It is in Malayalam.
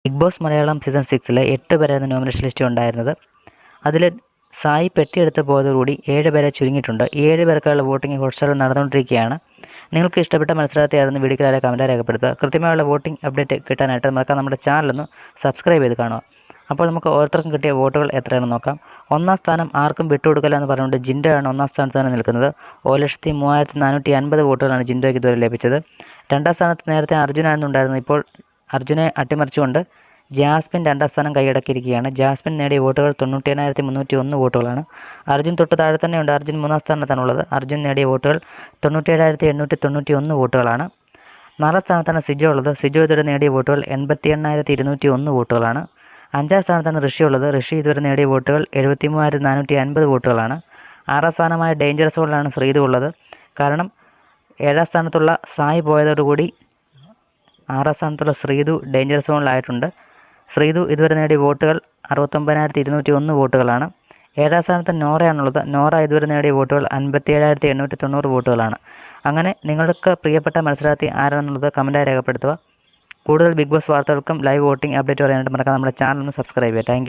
ബിഗ് ബോസ് മലയാളം സീസൺ 6 8 പേരായിരുന്നു നോമിനേഷൻ ലിസ്റ്റ് ഉണ്ടായിരുന്നത്. അതിൽ സായി പെട്ടിയെടുത്ത് പോയതോടുകൂടി 7 പേരെ ചുരുങ്ങിയിട്ടുണ്ട്. ഈ 7 പേർക്കുള്ള വോട്ടിംഗ് ഹോട്ട്സ്റ്റാറിൽ നടന്നുകൊണ്ടിരിക്കുകയാണ്. നിങ്ങൾക്ക് ഇഷ്ടപ്പെട്ട മത്സരാർത്ഥിയായിരുന്നു വീഡിയോയ്ക്ക് കമൻറ്റ് രേഖപ്പെടുത്തുക. കൃത്യമായുള്ള വോട്ടിംഗ് അപ്ഡേറ്റ് കിട്ടാനായിട്ട് നമുക്ക് നമ്മുടെ ചാനലൊന്ന് സബ്സ്ക്രൈബ് ചെയ്ത് കാണുക. അപ്പോൾ നമുക്ക് ഓരോരുത്തർക്കും കിട്ടിയ വോട്ടുകൾ എത്രയാണെന്ന് നോക്കാം. ഒന്നാം സ്ഥാനം ആർക്കും വിട്ടുകൊടുക്കില്ല എന്ന് പറഞ്ഞുകൊണ്ട് ജിൻഡോയാണ് ഒന്നാം സ്ഥാനത്ത് തന്നെ നിൽക്കുന്നത്. 1,03,450 വോട്ടുകളാണ് ജിൻഡോയ്ക്ക് ഇതുവരെ ലഭിച്ചത്. രണ്ടാം സ്ഥാനത്ത് നേരത്തെ അർജുനായിരുന്നു ഉണ്ടായിരുന്നത്. ഇപ്പോൾ അർജുനെ അട്ടിമറിച്ചുകൊണ്ട് ജാസ്മിൻ രണ്ടാം സ്ഥാനം കൈയടക്കിയിരിക്കുകയാണ്. ജാസ്മിൻ നേടിയ വോട്ടുകൾ 97,301 വോട്ടുകളാണ്. അർജുൻ തൊട്ട് താഴെ തന്നെയുണ്ട്. അർജുൻ മൂന്നാം സ്ഥാനത്താണുള്ളത്. അർജുൻ നേടിയ വോട്ടുകൾ 97,891 വോട്ടുകളാണ്. നാലാം സ്ഥാനത്താണ് സിജോ ഉള്ളത്. സിജോ ഇതുവരെ നേടിയ വോട്ടുകൾ 88,201 വോട്ടുകളാണ്. അഞ്ചാം സ്ഥാനത്താണ് ഋഷി ഉള്ളത്. ഋഷി ഇതുവരെ നേടിയ വോട്ടുകൾ 73,450 വോട്ടുകളാണ്. ആറാം സ്ഥാനമായ ഡേഞ്ചർ സോണിലാണ് ശ്രീതു ഉള്ളത്. കാരണം ഏഴാം സ്ഥാനത്തുള്ള സായി പോയതോടുകൂടി ആറാം സ്ഥാനത്തുള്ള ശ്രീതു ഡേഞ്ചർ സോണിലായിട്ടുണ്ട്. ശ്രീതു ഇതുവരെ നേടിയ വോട്ടുകൾ 69,201 വോട്ടുകളാണ്. ഏഴാം സ്ഥാനത്ത് നോറയാണുള്ളത്. നോറ ഇതുവരെ നേടിയ വോട്ടുകൾ 57,890 വോട്ടുകളാണ്. അങ്ങനെ നിങ്ങൾക്ക് പ്രിയപ്പെട്ട മത്സരാർത്ഥി ആരാണെന്നുള്ളത് കമൻറ്റായി രേഖപ്പെടുത്തുക. കൂടുതൽ ബിഗ് ബോസ് വാർത്തകൾക്കും ലൈവ് വോട്ടിംഗ് അപ്ഡേറ്റ് പറയാനായിട്ട് മറക്കാതെ നമ്മുടെ ചാനൽ ഒന്ന് സബ്സ്ക്രൈബ് ചെയ്യുക. Thank you.